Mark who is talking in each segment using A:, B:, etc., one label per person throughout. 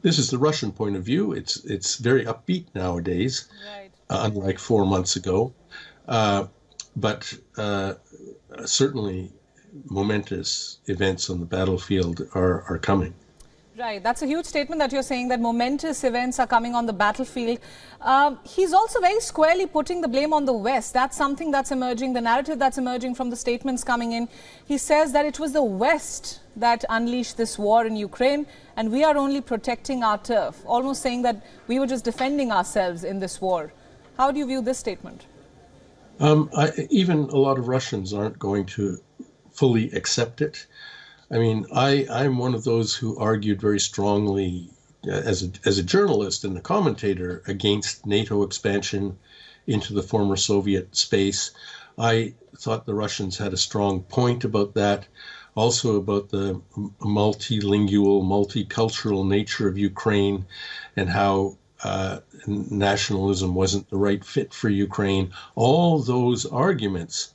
A: This is the Russian point of view. It's very upbeat nowadays,
B: Right.
A: unlike 4 months ago. Uh, but certainly momentous events on the battlefield are coming.
B: Right, that's a huge statement that you're saying that momentous events are coming on the battlefield. He's also very squarely putting the blame on the West. That's something that's emerging, the narrative that's emerging from the statements coming in. He says that it was the West that unleashed this war in Ukraine and we are only protecting our turf, almost saying that we were just defending ourselves in this war. How do you view this statement?
A: Even a lot of Russians aren't going to fully accept it. I mean, I'm one of those who argued very strongly as a journalist and a commentator against NATO expansion into the former Soviet space. I thought the Russians had a strong point about that, also about the multilingual, multicultural nature of Ukraine and how nationalism wasn't the right fit for Ukraine. All those arguments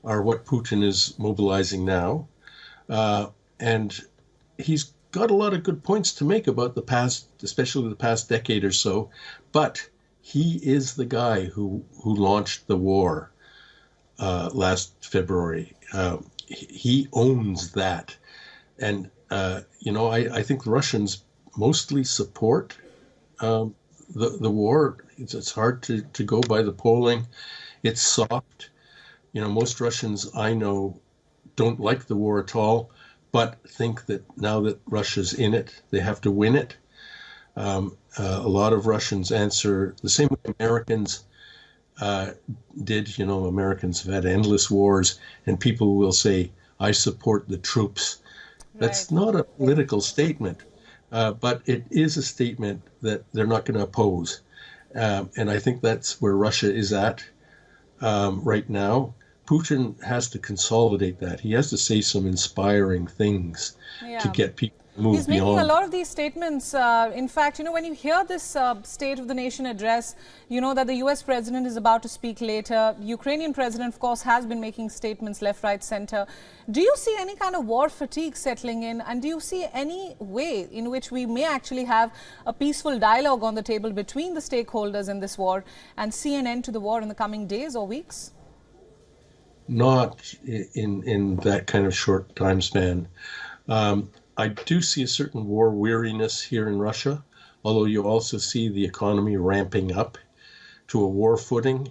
A: are what Putin is mobilizing now. And he's got a lot of good points to make about the past, especially the past decade or so. But he is the guy who launched the war last February. He owns that. And, I think the Russians mostly support the war. It's hard to go by the polling. It's soft. Most Russians I know don't like the war at all, but think that now that Russia's in it, they have to win it. A lot of Russians answer the same way Americans did. Americans have had endless wars, and people will say, I support the troops. That's
B: Right.
A: not a political statement, but it is a statement that they're not going to oppose. And I think that's where Russia is at right now. Putin has to consolidate that. He has to say some inspiring things to
B: Yeah.
A: get people to move
B: He's making a
A: beyond.
B: lot of these statements. In fact, when you hear this State of the Nation address, you know that the US president is about to speak later. Ukrainian president, of course, has been making statements left, right, center. Do you see any kind of war fatigue settling in? And do you see any way in which we may actually have a peaceful dialogue on the table between the stakeholders in this war and see an end to the war in the coming days or weeks?
A: Not in that kind of short time span. I do see a certain war weariness here in Russia, although you also see the economy ramping up to a war footing.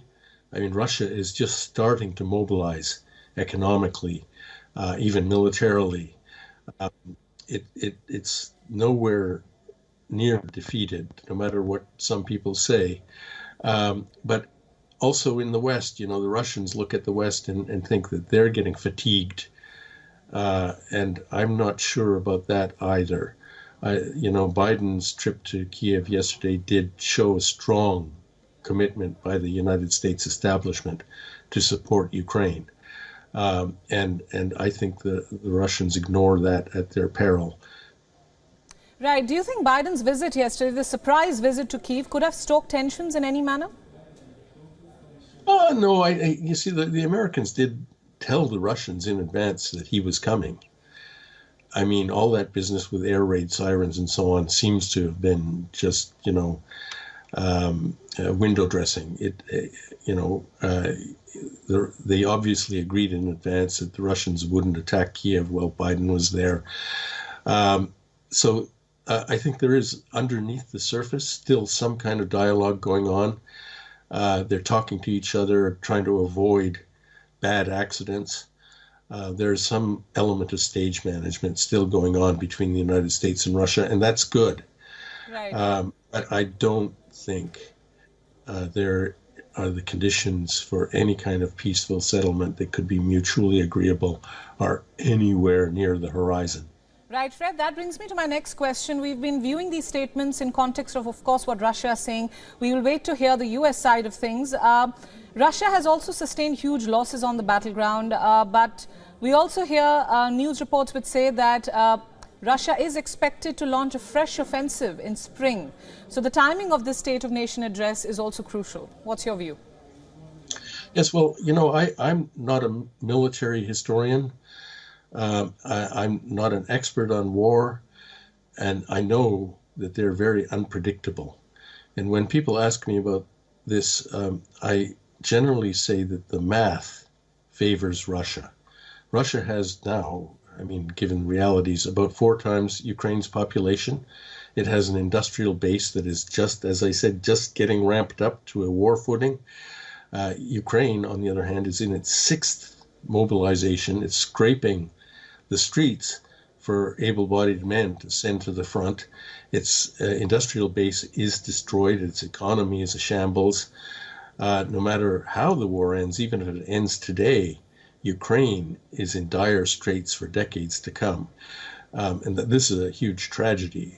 A: I mean, Russia is just starting to mobilize economically, even militarily. It's nowhere near defeated, no matter what some people say. But also in the West, the Russians look at the West and think that they're getting fatigued. And I'm not sure about that either. Biden's trip to Kyiv yesterday did show a strong commitment by the United States establishment to support Ukraine. And I think the Russians ignore that at their peril.
B: Right. Do you think Biden's visit yesterday, the surprise visit to Kyiv, could have stoked tensions in any manner?
A: No, you see, the Americans did tell the Russians in advance that he was coming. I mean, all that business with air raid sirens and so on seems to have been just, window dressing. They obviously agreed in advance that the Russians wouldn't attack Kiev while Biden was there. So I think there is underneath the surface still some kind of dialogue going on. They're talking to each other, trying to avoid bad accidents. There's some element of stage management still going on between the United States and Russia, and that's good.
B: Right.
A: But I don't think there are the conditions for any kind of peaceful settlement that could be mutually agreeable are anywhere near the horizon.
B: Right, Fred, that brings me to my next question. We've been viewing these statements in context of course, what Russia is saying. We will wait to hear the US side of things. Russia has also sustained huge losses on the battleground, but we also hear news reports which say that Russia is expected to launch a fresh offensive in spring. So the timing of this State of Nation address is also crucial. What's your view?
A: Yes, well, I'm not a military historian. I'm not an expert on war, and I know that they're very unpredictable. And when people ask me about this, I generally say that the math favors Russia. Russia has now, I mean, given realities, about 4 times Ukraine's population. It has an industrial base that is just, as I said, just getting ramped up to a war footing. Ukraine, on the other hand, is in its 6th mobilization. It's scraping the streets for able-bodied men to send to the front. Its industrial base is destroyed. Its economy is a shambles. No matter how the war ends, even if it ends today, Ukraine is in dire straits for decades to come, and this is a huge tragedy.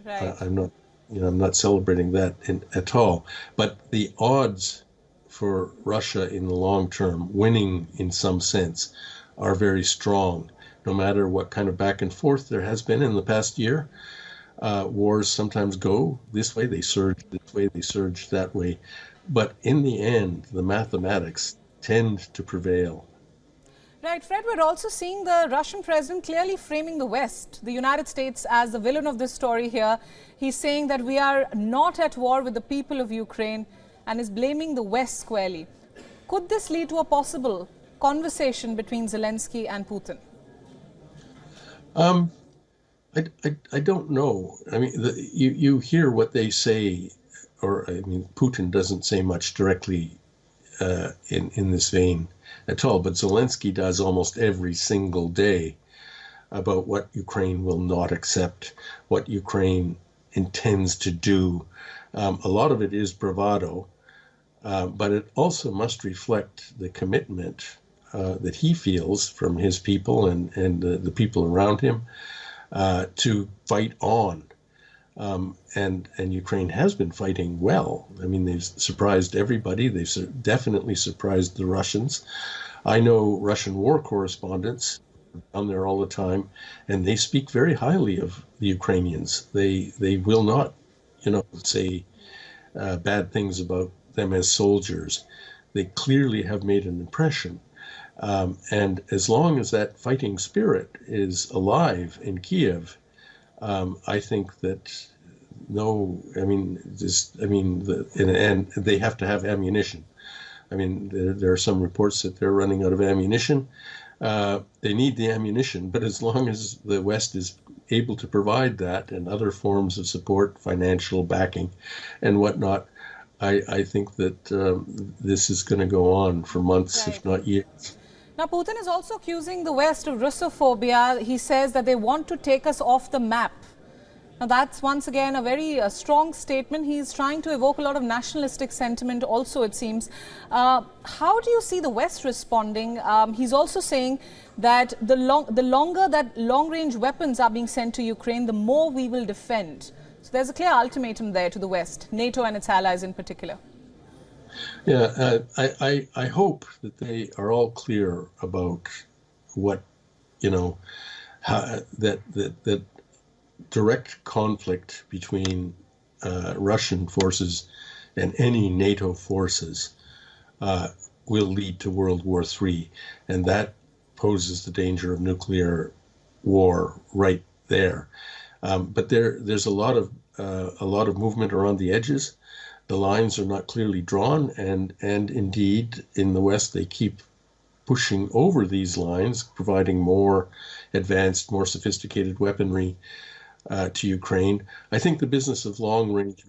B: Right.
A: I'm not celebrating that at all. But the odds for Russia in the long term winning, in some sense, are very strong. No matter what kind of back and forth there has been in the past year, wars sometimes go this way, they surge this way, they surge that way. But in the end, the mathematics tend to prevail.
B: Right, Fred, we're also seeing the Russian president clearly framing the West, the United States, as the villain of this story here. He's saying that we are not at war with the people of Ukraine and is blaming the West squarely. Could this lead to a possible conversation between Zelensky and Putin?
A: I don't know. I mean, you hear what they say, or I mean, Putin doesn't say much directly in this vein at all, but Zelensky does almost every single day about what Ukraine will not accept, what Ukraine intends to do. A lot of it is bravado, but it also must reflect the commitment that he feels from his people and the people around him to fight on. And Ukraine has been fighting well. I mean, they've surprised everybody. They've definitely surprised the Russians. I know Russian war correspondents down there all the time, and they speak very highly of the Ukrainians. They will not, say bad things about them as soldiers. They clearly have made an impression. And as long as that fighting spirit is alive in Kyiv, I think that and they have to have ammunition. I mean, there are some reports that they're running out of ammunition. They need the ammunition, but as long as the West is able to provide that and other forms of support, financial backing and whatnot, I think that this is going to go on for months,
B: right,
A: if not years.
B: Now, Putin is also accusing the West of Russophobia. He says that they want to take us off the map. Now, that's once again a very strong statement. He's trying to evoke a lot of nationalistic sentiment also, it seems. How do you see the West responding? He's also saying that the longer that long-range weapons are being sent to Ukraine, the more we will defend. So there's a clear ultimatum there to the West, NATO and its allies in particular.
A: Yeah, I hope that they are all clear about what, that direct conflict between Russian forces and any NATO forces will lead to World War III, and that poses the danger of nuclear war right there. But there's a lot of movement around the edges. The lines are not clearly drawn, and indeed in the West they keep pushing over these lines, providing more advanced, more sophisticated weaponry to Ukraine. I think the business of long-range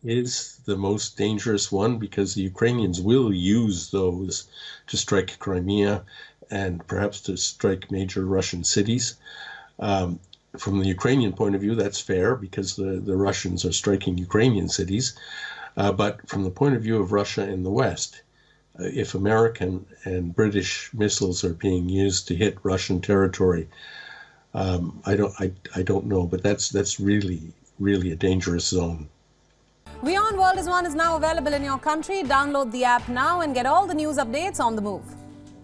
A: is the most dangerous one because the Ukrainians will use those to strike Crimea and perhaps to strike major Russian cities. From the Ukrainian point of view, that's fair because the Russians are striking Ukrainian cities. But from the point of view of Russia and the West, if American and British missiles are being used to hit Russian territory, I don't know, but that's really, really a dangerous zone.
B: WION World is now available in your country. Download the app now and get all the news updates on the move.